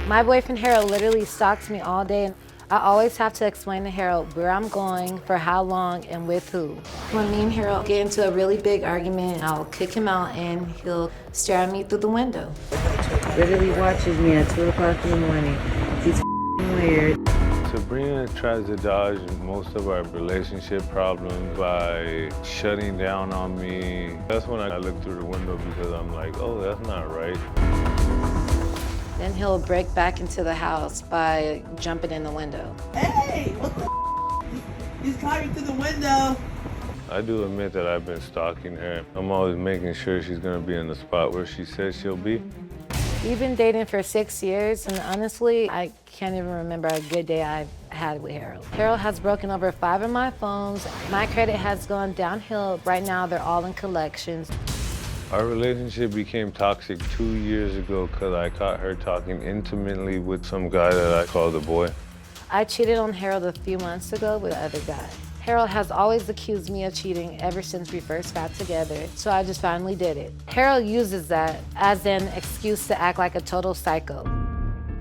My boyfriend Harold literally stalks me all day, and I always have to explain to Harold where I'm going, for how long, and with who. When me and Harold get into a really big argument, I'll kick him out and he'll stare at me through the window. Literally watches me at 2 o'clock in the morning. He's weird. Sabrina tries to dodge most of our relationship problems by shutting down on me. That's when I look through the window because I'm like, oh, that's not right. Then he'll break back into the house by jumping in the window. Hey, what the He's climbing through the window. I do admit that I've been stalking her. I'm always making sure she's gonna be in the spot where she says she'll be. We've been dating for 6 years, and honestly, I can't even remember a good day I've had with Harold. Harold has broken over 5 of my phones. My credit has gone downhill. Right now, they're all in collections. Our relationship became toxic 2 years ago because I caught her talking intimately with some guy that I call the boy. I cheated on Harold a few months ago with the other guy. Harold has always accused me of cheating ever since we first got together, so I just finally did it. Harold uses that as an excuse to act like a total psycho.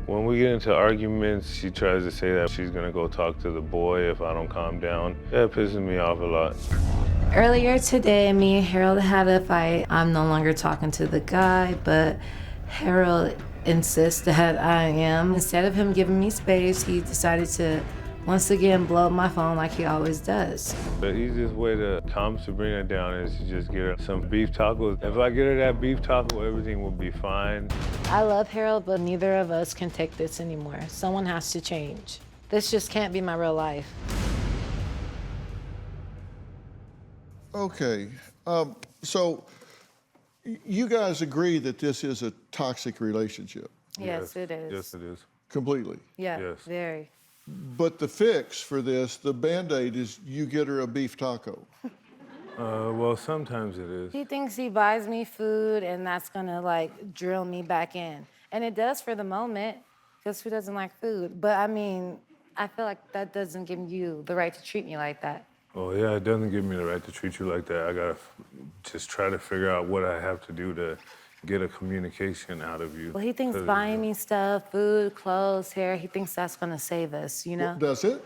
When we get into arguments, she tries to say that she's gonna go talk to the boy if I don't calm down. That pisses me off a lot. Earlier today, me and Harold had a fight. I'm no longer talking to the guy, but Harold insists that I am. Instead of him giving me space, he decided to once again blow up my phone like he always does. The easiest way to calm Sabrina down is to just get her some beef tacos. If I get her that beef taco, everything will be fine. I love Harold, but neither of us can take this anymore. Someone has to change. This just can't be my real life. Okay, so you guys agree that this is a toxic relationship? Yes, it is. Yes, it is. Completely? Yeah, Yes. very. But the fix for this, the Band-Aid, is you get her a beef taco. Well, sometimes it is. He thinks he buys me food and that's gonna like drill me back in. And it does for the moment, because who doesn't like food? But I mean, I feel like that doesn't give you the right to treat me like that. Oh, yeah, it doesn't give me the right to treat you like that. I gotta just try to figure out what I have to do to get a communication out of you. Well, he thinks buying me stuff, food, clothes, hair, he thinks that's gonna save us, you know? Does it?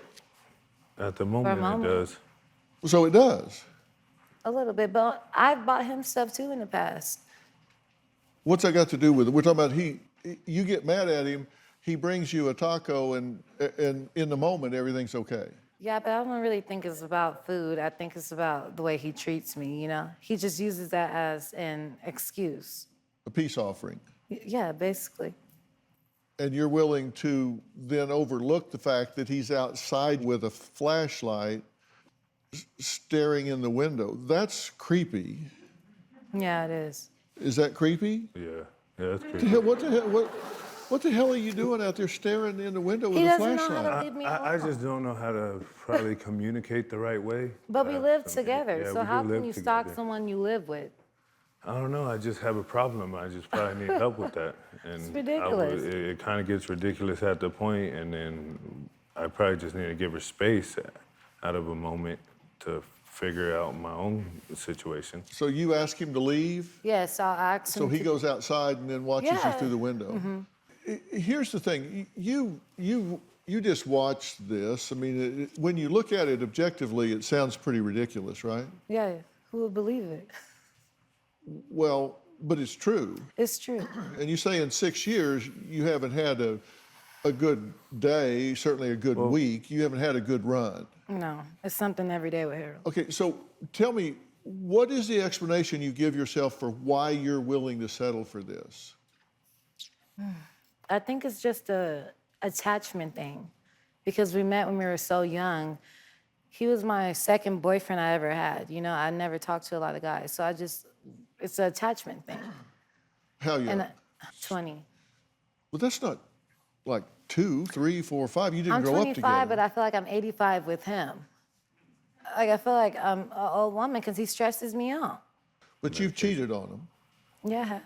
At the moment, it does. So it does? A little bit, but I've bought him stuff too in the past. What's that got to do with it? We're talking about you get mad at him, he brings you a taco, and in the moment, everything's okay. Yeah, but I don't really think it's about food. I think it's about the way he treats me, you know? He just uses that as an excuse. A peace offering. Yeah, basically. And you're willing to then overlook the fact that he's outside with a flashlight staring in the window. That's creepy. Yeah, it is. Is that creepy? Yeah, that's creepy. What the hell are you doing out there staring in the window with He a doesn't know flashlight? how to leave me alone. I just don't know how to probably communicate the right way. But we live together, yeah, so we how do can live you stalk together. someone you live with? I don't know. I just have a problem. I just probably need help with that. And It's ridiculous. It kind of gets ridiculous at the point, and then I probably just need to give her space out of a moment to figure out my own situation. So you ask him to leave, Yes, I'll ask him so he to- goes outside and then watches you Yeah. through the window. Here's the thing, you just watched this. I mean, when you look at it objectively, it sounds pretty ridiculous, right? Yeah, who would believe it? Well, but it's true. It's true. And you say in 6 years, you haven't had a good day, certainly a good week. You haven't had a good run. No, it's something every day with Harold. Okay, so tell me, what is the explanation you give yourself for why you're willing to settle for this? I think it's just a attachment thing, because we met when we were so young. He was my second boyfriend I ever had. You know, I never talked to a lot of guys, so it's an attachment thing. How young? And 20. Well, that's not like 2, 3, 4, 5. You didn't I'm grow up 25, together. but I feel like I'm 85 with him. Like, I feel like I'm an old woman because he stresses me out. But you've cheated on him. Yeah.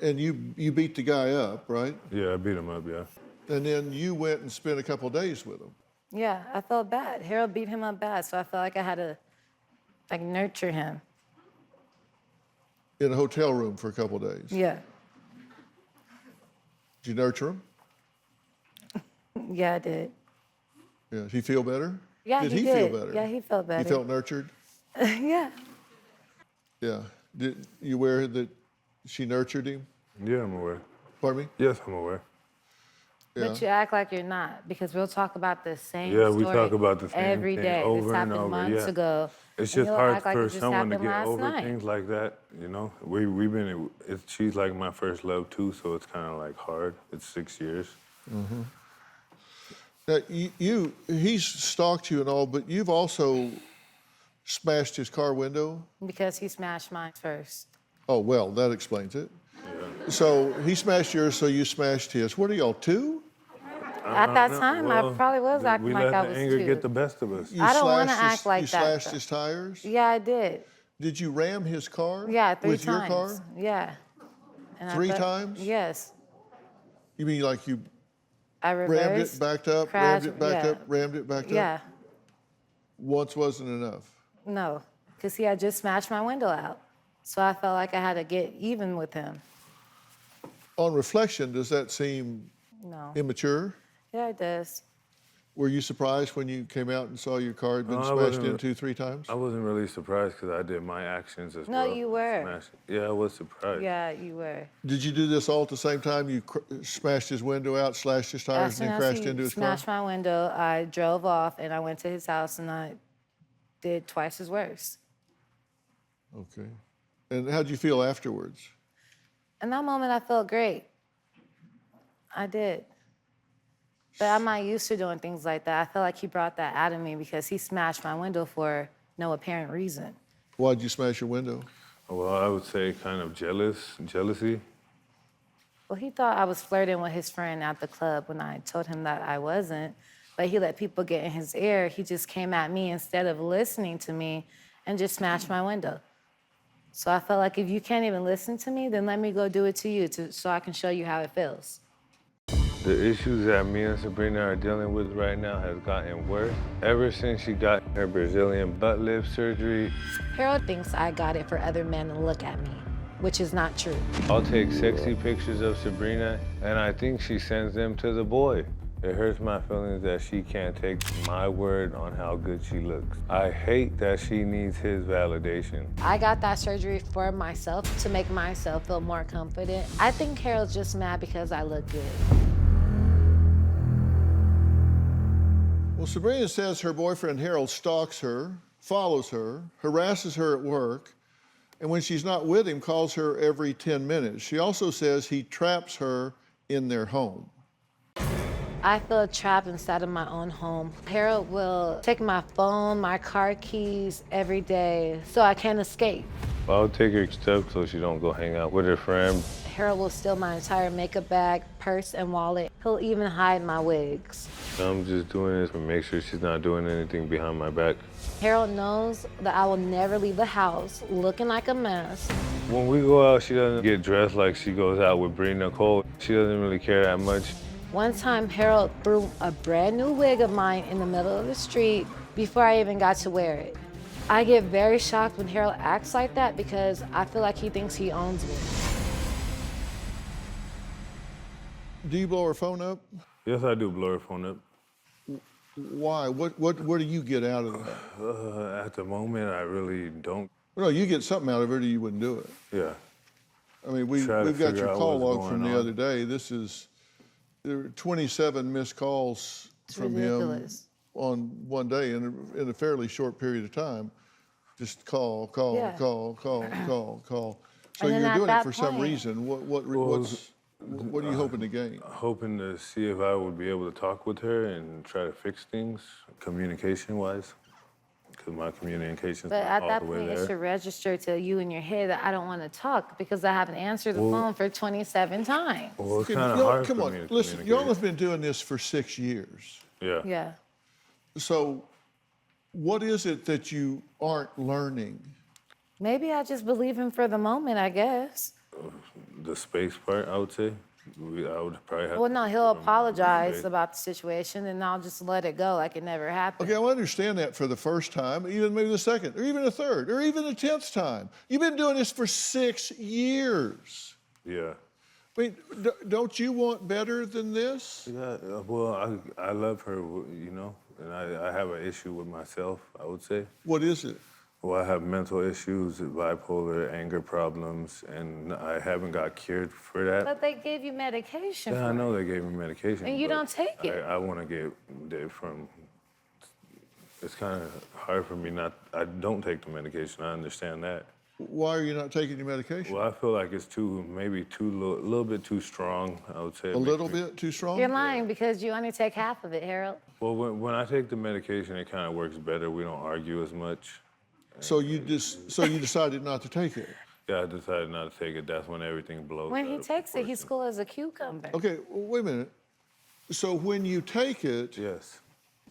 And you beat the guy up, right? Yeah, I beat him up, yeah. And then you went and spent a couple days with him. Yeah, I felt bad. Harold beat him up bad, so I felt like I had to, like, nurture him. In a hotel room for a couple days. Yeah. Did you nurture him? Yeah, I did. Yeah. Did he feel better? Yeah, did he he did. feel better? Yeah, he felt better. He felt nurtured? Yeah. Yeah. Did you aware that she nurtured him? Yeah, I'm aware. Pardon me? Yes, I'm aware. Yeah. But you act like you're not, because we'll talk about the same Yeah, story we talk about the same every thing day. over This and happened over, months yeah. ago. It's and just you'll hard act like it for just someone to happened get last over night. things like that, you know? We've been, she's like my first love too, so it's kind of like hard. It's 6 years. Mm-hmm. Now, he's stalked you and all, but you've also smashed his car window? Because he smashed mine first. Oh, well, that explains it. Yeah. So he smashed yours, so you smashed his. What are y'all, 2? At that time, I probably was acting like I was We let the anger 2. get the best of us. I don't want to act like you that. You slashed though. his tires? Yeah, I did. Did you ram his car? Yeah, 3 with times. your car? Yeah. And 3 times? Yes. You mean like you I reversed, rammed it, backed up, crashed, rammed it, backed yeah. up, rammed it, backed up? Yeah. Once wasn't enough? No, because he had just smashed my window out. So I felt like I had to get even with him. On reflection, does that seem No. immature? Yeah, it does. Were you surprised when you came out and saw your car had been No, I smashed wasn't. into 3 times? I wasn't really surprised because I did my actions as well. No, you were. Smashed. Yeah, I was surprised. Yeah, you were. Did you do this all at the same time? You smashed his window out, slashed his tires, As and soon then as crashed he into his car? smashed my window, I drove off and I went to his house and I did twice as worse. Okay. And how'd you feel afterwards? In that moment, I felt great. I did. But I'm not used to doing things like that. I feel like he brought that out of me because he smashed my window for no apparent reason. Why'd you smash your window? Well, I would say kind of jealousy. Well, he thought I was flirting with his friend at the club when I told him that I wasn't. But he let people get in his ear. He just came at me instead of listening to me and just smashed my window. So I felt like if you can't even listen to me, then let me go do it to you so I can show you how it feels. The issues that me and Sabrina are dealing with right now has gotten worse. Ever since she got her Brazilian butt lift surgery. Harold thinks I got it for other men to look at me, which is not true. I'll take sexy pictures of Sabrina, and I think she sends them to the boy. It hurts my feelings that she can't take my word on how good she looks. I hate that she needs his validation. I got that surgery for myself to make myself feel more confident. I think Harold's just mad because I look good. Well, Sabrina says her boyfriend Harold stalks her, follows her, harasses her at work, and when she's not with him, calls her every 10 minutes. She also says he traps her in their home. I feel trapped inside of my own home. Harold will take my phone, my car keys every day, so I can't escape. I'll take her stuff so she don't go hang out with her friend. Harold will steal my entire makeup bag, purse, and wallet. He'll even hide my wigs. I'm just doing this to make sure she's not doing anything behind my back. Harold knows that I will never leave the house looking like a mess. When we go out, she doesn't get dressed like she goes out with Bree Nicole. She doesn't really care that much. One time, Harold threw a brand new wig of mine in the middle of the street before I even got to wear it. I get very shocked when Harold acts like that because I feel like he thinks he owns me. Do you blow her phone up? Yes, I do blow her phone up. Why? What do you get out of that? At the moment, I really don't. Well, no, you get something out of it or you wouldn't do it. Yeah. I mean, we've Try to got figure your out call what's log from going the on. other day. There were 27 missed calls from him ridiculous. on one day in a fairly short period of time. Just call. Yeah. So And then you're at doing it that for some point- reason. What are you hoping to gain? Hoping to see if I would be able to talk with her and try to fix things communication-wise, because my communication's But not at all that the way point, it there. should register to you in your head that I don't want to talk because I haven't answered the phone for 27 times. Well, it's Okay, kind of y'all- hard come for on, me to listen. Y'all communicate. have been doing this for 6 years. Yeah. Yeah. So, what is it that you aren't learning? Maybe I just believe him for the moment, I guess. The space part, I would say. I would probably have Well, to no, give he'll him apologize space. about the situation and I'll just let it go like it never happened. Okay, I understand that for the first time, even maybe the second, or even the third, or even the 10th time. You've been doing this for 6 years. Yeah. I mean, don't you want better than this? Yeah, well, I love her, you know, and I have an issue with myself, I would say. What is it? Well, I have mental issues, bipolar, anger problems, and I haven't got cured for that. But they gave you medication Yeah, for I know it. they gave me medication. And you but don't take it. I want to get it from. It's kind of hard for me not. I don't take the medication. I understand that. Why are you not taking your medication? Well, I feel like it's a little bit too strong. I would say. A little bit too strong? You're lying because you only take half of it, Harold. Well, when I take the medication, it kind of works better. We don't argue as much. So you decided not to take it? Yeah, I decided not to take it. That's when everything blows. When out he of takes it, he's proportion. cool as a cucumber. Okay, well, wait a minute. So when you take it, Yes.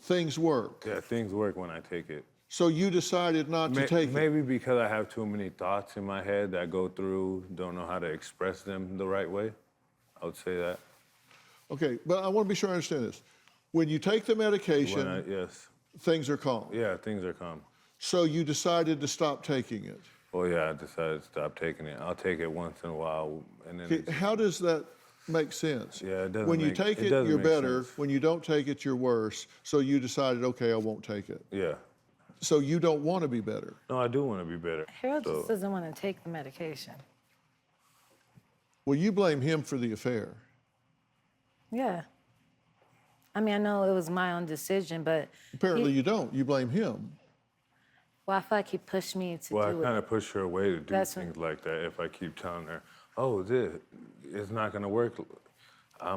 things work. Yeah, things work when I take it. So you decided not to take it. Maybe because I have too many thoughts in my head that go through, don't know how to express them the right way. I would say that. Okay, but I want to be sure I understand this. When you take the medication, Yes. things are calm. Yeah, things are calm. So you decided to stop taking it. Well, yeah, I decided to stop taking it. I'll take it once in a while, and then. Okay, how does that make sense? Yeah, it doesn't When you make- take it it, doesn't you're make better. sense. When you don't take it, you're worse. So you decided, okay, I won't take it. Yeah. So you don't want to be better. No, I do want to be better. Harold So- just doesn't want to take the medication. Well, you blame him for the affair. Yeah. I mean, I know it was my own decision, but Apparently you don't. You blame him. well, I feel like he pushed me to Well, I do kind it. of push her away to do That's things like that if I keep telling her, oh, it's not going to work.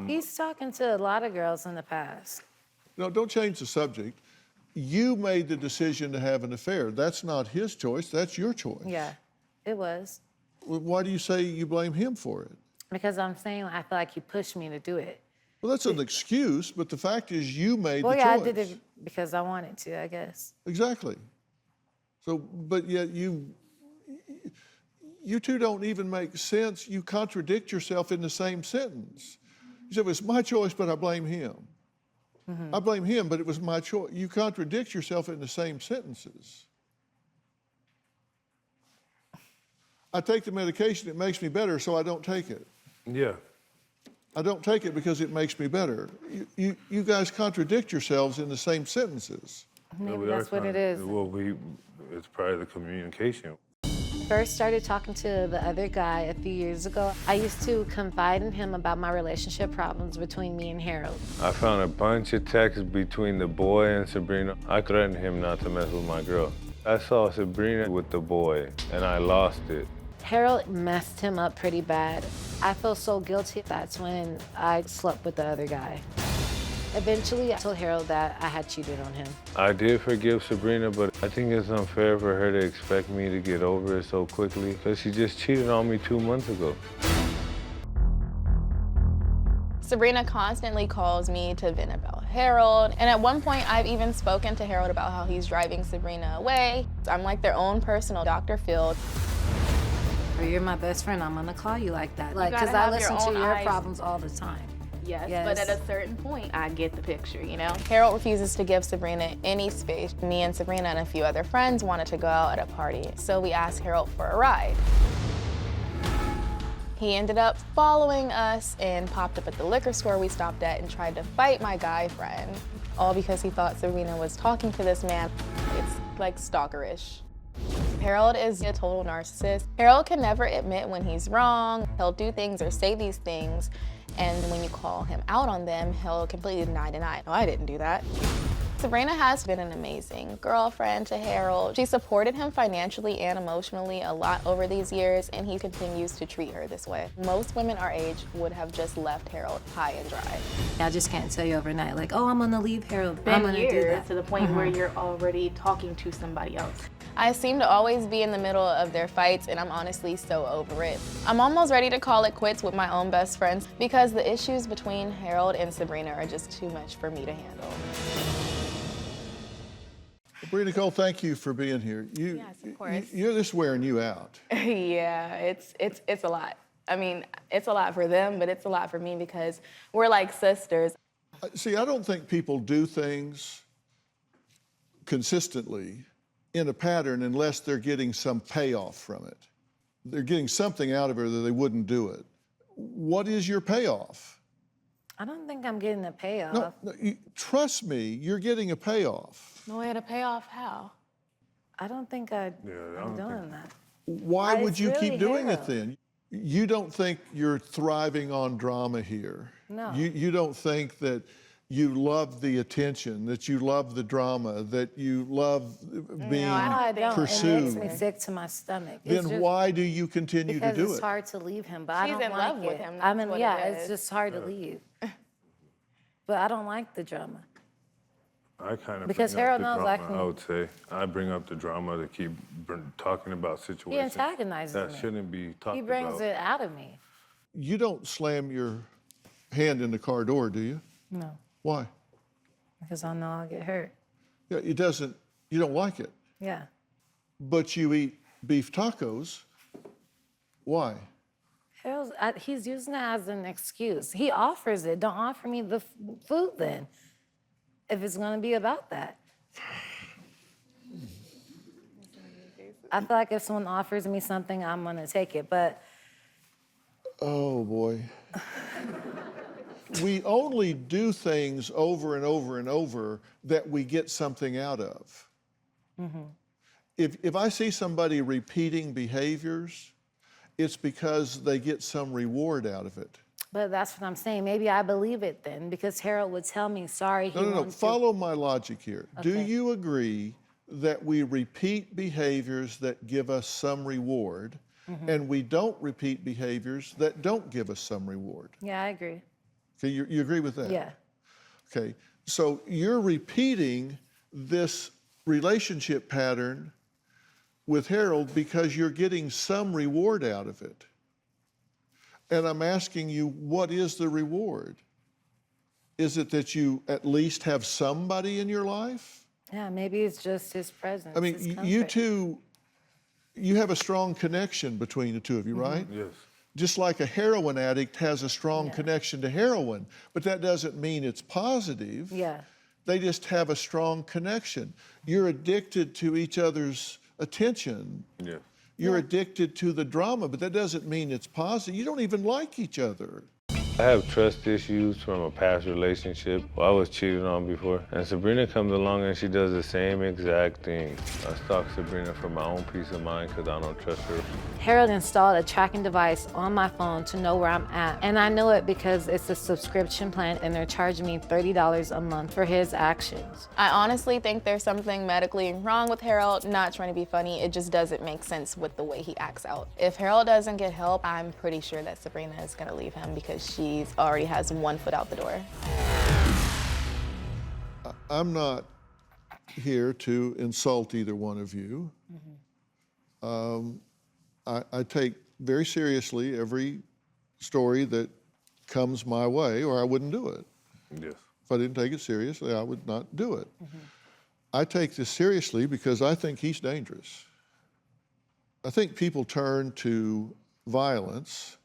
He's talking to a lot of girls in the past. No, don't change the subject. You made the decision to have an affair. That's not his choice. That's your choice. Yeah, it was. Well, why do you say you blame him for it? Because I'm saying I feel like he pushed me to do it. Well, that's an excuse, but the fact is you made Well, the yeah, choice. I did it because I wanted to, I guess. Exactly. So, but yet you two don't even make sense. You contradict yourself in the same sentence. You said, well, it's my choice, but I blame him. Mm-hmm. I blame him, but it was my choice. You contradict yourself in the same sentences. I take the medication, it makes me better, so I don't take it. Yeah. I don't take it because it makes me better. You guys contradict yourselves in the same sentences. Maybe we are that's what it trying- is. Well, it's part of the communication. First started talking to the other guy a few years ago. I used to confide in him about my relationship problems between me and Harold. I found a bunch of texts between the boy and Sabrina. I threatened him not to mess with my girl. I saw Sabrina with the boy, and I lost it. Harold messed him up pretty bad. I felt so guilty. That's when I slept with the other guy. Eventually, I told Harold that I had cheated on him. I did forgive Sabrina, but I think it's unfair for her to expect me to get over it so quickly, because she just cheated on me 2 months ago. Sabrina constantly calls me to vent about Harold, and at one point I've even spoken to Harold about how he's driving Sabrina away. I'm like their own personal Dr. Phil. You're my best friend, I'm gonna call you like that. Like, gotta because I have your listen to own your eyes. problems all the time. Yes, Yes. but at a certain point, I get the picture, you know? Harold refuses to give Sabrina any space. Me and Sabrina and a few other friends wanted to go out at a party, so we asked Harold for a ride. He ended up following us and popped up at the liquor store we stopped at and tried to fight my guy friend, all because he thought Sabrina was talking to this man. It's like stalkerish. Harold is a total narcissist. Harold can never admit when he's wrong. He'll do things or say these things, and when you call him out on them, he'll completely deny. No, I didn't do that. Sabrina has been an amazing girlfriend to Harold. She supported him financially and emotionally a lot over these years, and he continues to treat her this way. Most women our age would have just left Harold high and dry. I just can't tell you overnight, like, oh, I'm gonna leave Harold. I'm Been gonna do years that. to the point where you're already talking to somebody else. I seem to always be in the middle of their fights, and I'm honestly so over it. I'm almost ready to call it quits with my own best friends because the issues between Harold and Sabrina are just too much for me to handle. Bree Nicole, thank you for being here. Yes, of course. You're just wearing you out. Yeah, it's a lot. I mean, it's a lot for them, but it's a lot for me because we're like sisters. See, I don't think people do things consistently in a pattern unless they're getting some payoff from it. They're getting something out of it or they wouldn't do it. what is your payoff? I don't think I'm getting a payoff. No, trust me, you're getting a payoff. No way to pay off. How? I don't think I'm doing that. Why would you really keep doing it Harold. then? You don't think you're thriving on drama here. No. You don't think that you love the attention, that you love the drama, that you love being I don't. pursued. It makes me sick to my stomach. Then why do you continue to because do it's it? hard to leave him, but I She's don't in like love it. with him, I mean, that's what yeah, it it's is. just hard to leave. But I don't like the drama. I kind of Because bring up Harold the knows drama, I can- I would say. I bring up the drama to keep talking about He situations antagonizes that me. shouldn't be talked He brings about. it out of me. You don't slam your hand in the car door, do you? No, Why? because I know I'll get hurt. Yeah, you don't like it. Yeah. But you eat beef tacos. Why? He's using it as an excuse. He offers it. Don't offer me the food then, if it's going to be about that. I feel like if someone offers me something, I'm going to take it. But Oh, boy. We only do things over and over and over that we get something out of. If I see somebody repeating behaviors, it's because they get some reward out of it. But that's what I'm saying. Maybe I believe it then, because Harold would tell me, sorry, he No. wants to. Follow my logic here. Do Okay. you agree that we repeat behaviors that give us some reward, and we don't repeat behaviors that don't give us some reward? Yeah, I agree. Okay, you agree with that? Yeah. Okay, so you're repeating this relationship pattern with Harold because you're getting some reward out of it. And I'm asking you, what is the reward? Is it that you at least have somebody in your life? Yeah, maybe it's just his presence. I mean, his you comfort. two, you have a strong connection between the two of you, right? Yes. Just like a heroin addict has a strong connection to heroin, but that doesn't mean it's positive. Yeah. They just have a strong connection. You're addicted to each other's attention. Yes. You're addicted to the drama, but that doesn't mean it's positive. You don't even like each other. I have trust issues from a past relationship. I was cheated on before. And Sabrina comes along and she does the same exact thing. I stalk Sabrina for my own peace of mind because I don't trust her. Harold installed a tracking device on my phone to know where I'm at. And I know it because it's a subscription plan and they're charging me $30 a month for his actions. I honestly think there's something medically wrong with Harold. Not trying to be funny, it just doesn't make sense with the way he acts out. If Harold doesn't get help, I'm pretty sure that Sabrina is gonna leave him because she already has one foot out the door. I'm not here to insult either one of you. I take very seriously every story that comes my way, or I wouldn't do it. Yes. If I didn't take it seriously, I would not do it. I take this seriously because I think he's dangerous. I think people turn to violence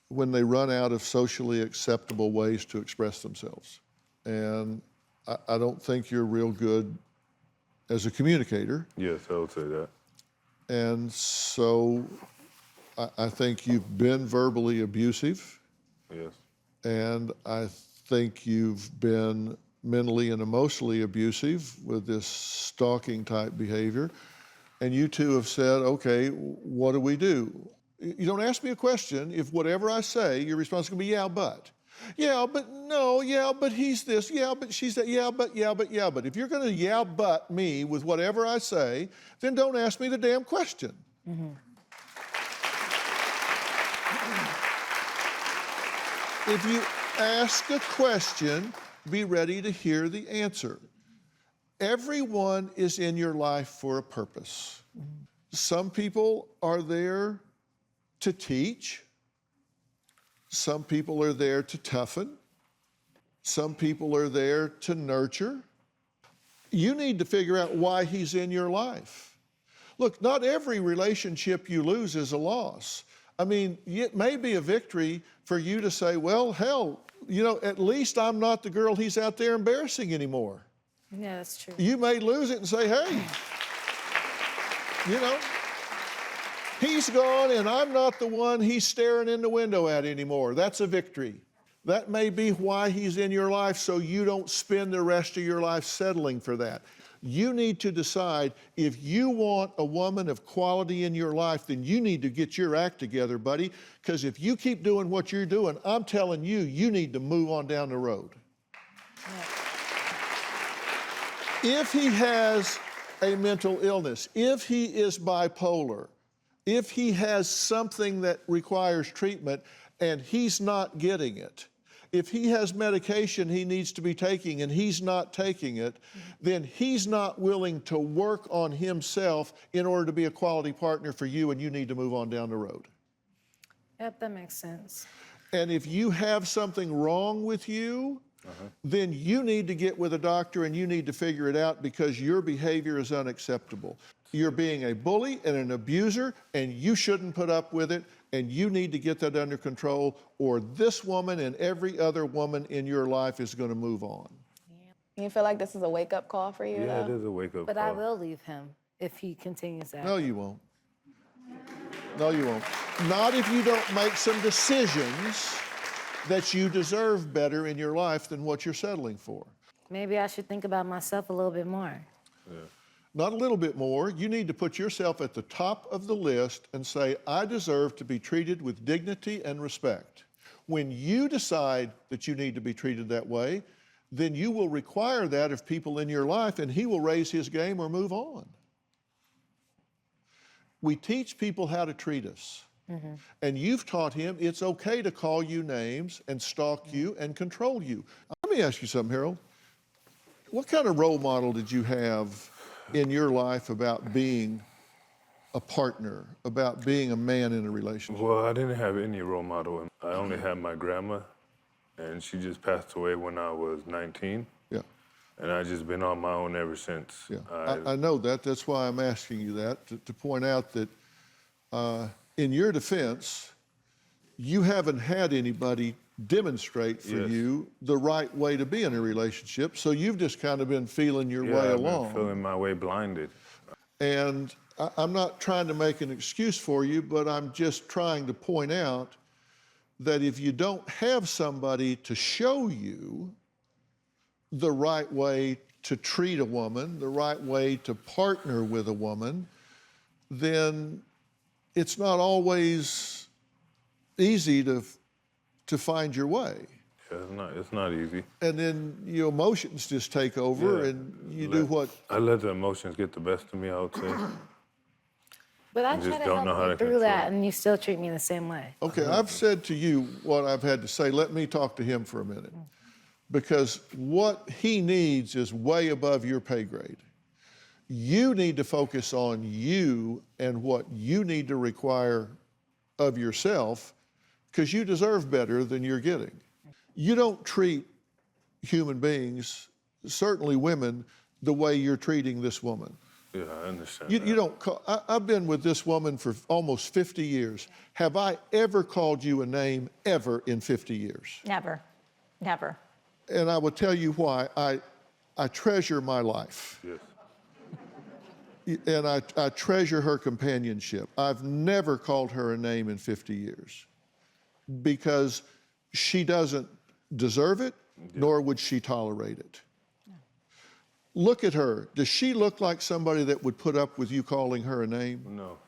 when they run out of socially acceptable ways to express themselves. And I don't think you're real good as a communicator. Yes, I would say that. And so I think you've been verbally abusive, Yes. and I think you've been mentally and emotionally abusive with this stalking type behavior. And you two have said, okay, what do we do? You don't ask me a question if whatever I say, your response is going to be, yeah, but. Yeah, but no, yeah, but he's this, yeah, but she's that, yeah, but, yeah, but, yeah, but. If you're going to yeah, but me with whatever I say, then don't ask me the damn question. If you ask a question, be ready to hear the answer. Everyone is in your life for a purpose. Some people are there to teach. Some people are there to toughen. Some people are there to nurture. You need to figure out why he's in your life. Look, not every relationship you lose is a loss. I mean, it may be a victory for you to say, well, hell, you know, at least I'm not the girl he's out there embarrassing anymore. Yeah, that's true. You may lose it and say, hey, you know, He's gone, and I'm not the one he's staring in the window at anymore. That's a victory. That may be why he's in your life, so you don't spend the rest of your life settling for that. You need to decide if you want a woman of quality in your life, then you need to get your act together, buddy, because if you keep doing what you're doing, I'm telling you, you need to move on down the road. If he has a mental illness, if he is bipolar, if he has something that requires treatment and he's not getting it, if he has medication he needs to be taking and he's not taking it, then he's not willing to work on himself in order to be a quality partner for you, and you need to move on down the road. Yep, that makes sense. And if you have something wrong with you, then you need to get with a doctor and you need to figure it out, because your behavior is unacceptable. You're being a bully and an abuser, and you shouldn't put up with it, and you need to get that under control, or this woman and every other woman in your life is going to move on. You feel like this is a wake-up call for you? Yeah, though? it is a wake-up But call. I will leave him if he continues that. No, you won't. No, you won't. Not if you don't make some decisions that you deserve better in your life than what you're settling for. Maybe I should think about myself a little bit more. Yeah. Not a little bit more. You need to put yourself at the top of the list and say, I deserve to be treated with dignity and respect. When you decide that you need to be treated that way, then you will require that of people in your life, and he will raise his game or move on. We teach people how to treat us. And you've taught him it's okay to call you names and stalk you and control you. Let me ask you something, Harold. What kind of role model did you have in your life about being a partner, about being a man in a relationship? Well, I didn't have any role model. I only had my grandma, and she just passed away when I was 19. Yeah. And I've just been on my own ever since. Yeah, I know that. That's why I'm asking you that, to point out that in your defense, you haven't had anybody demonstrate for you the right way to be in a relationship, so you've just kind of been feeling your way along. I've been feeling my way blinded. And I'm not trying to make an excuse for you, but I'm just trying to point out that if you don't have somebody to show you the right way to treat a woman, the right way to partner with a woman, then it's not always easy to find your way. Yeah, it's not easy. And then your emotions just take over, and you do what? I let the emotions get the best of me, I would say. But I just try to don't know help how you to through control that, it. and you still treat me the same way. Okay, I've said to you what I've had to say. Let me talk to him for a minute. Because what he needs is way above your pay grade. You need to focus on you and what you need to require of yourself, because you deserve better than you're getting. You don't treat human beings, certainly women, the way you're treating this woman. Yeah, I understand. You don't call, I've been with this woman for almost 50 years. Have I ever called you a name ever in 50 years? Never, never. And I will tell you why. I treasure my life. Yes. And I treasure her companionship. I've never called her a name in 50 years because she doesn't deserve it, nor would she tolerate it. Look at her. Does she look like somebody that would put up with you calling her a name? No.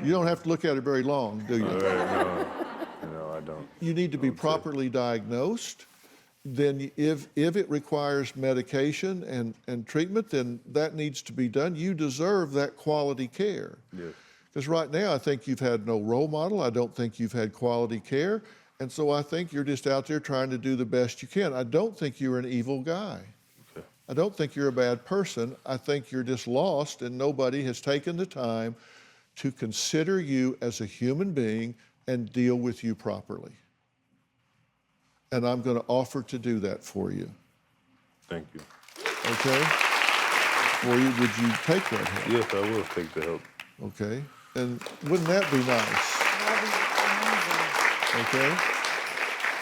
You don't have to look at her very long, do you? No, I don't. You need to be properly diagnosed. Then if it requires medication and treatment, then that needs to be done. You deserve that quality care. Yes. Because right now, I think you've had no role model. I don't think you've had quality care. And so I think you're just out there trying to do the best you can. I don't think you're an evil guy. Okay. I don't think you're a bad person. I think you're just lost, and nobody has taken the time to consider you as a human being and deal with you properly. And I'm going to offer to do that for you. Thank you. Okay? Would you take that help? Yes, I will take the help. Okay? And wouldn't that be nice? Okay?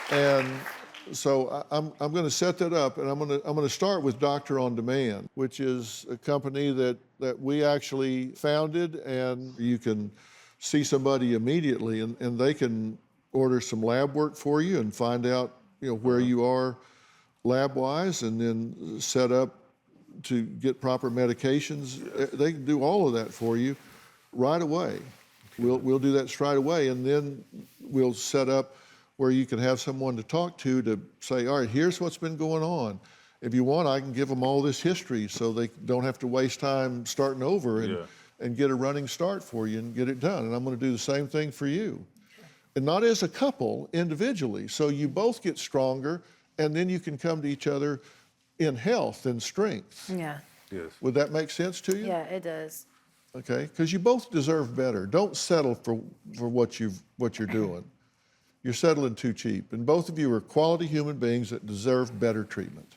And So I'm going to set that up, and I'm going to start with Doctor on Demand, which is a company that we actually founded, and you can see somebody immediately, and they can order some lab work for you and find out where you are lab-wise, and then set up to get proper medications. They can do all of that for you right away. We'll do that straight away, and then we'll set up where you can have someone to talk to say, all right, here's what's been going on. If you want, I can give them all this history so they don't have to waste time starting over and get a running start for you and get it done. And I'm going to do the same thing for you. And not as a couple, individually. So you both get stronger, and then you can come to each other in health and strength. Yeah. Yes. Would that make sense to you? Yeah, it does. Okay, because you both deserve better. Don't settle for what you're doing. You're settling too cheap. And both of you are quality human beings that deserve better treatment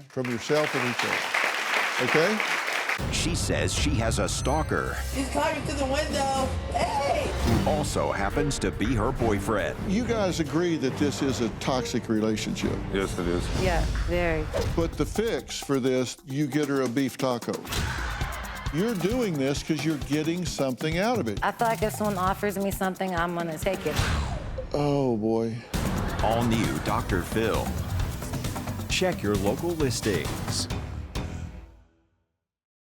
from yourself and each other. Okay? She says she has a stalker. He's climbing through the window. Hey! Who also happens to be her boyfriend. You guys agree that this is a toxic relationship. Yes, it is. Yeah, very. But the fix for this, you get her a beef taco. You're doing this because you're getting something out of it. I feel like if someone offers me something, I'm gonna take it. Oh, boy. All new Dr. Phil. Check your local listings.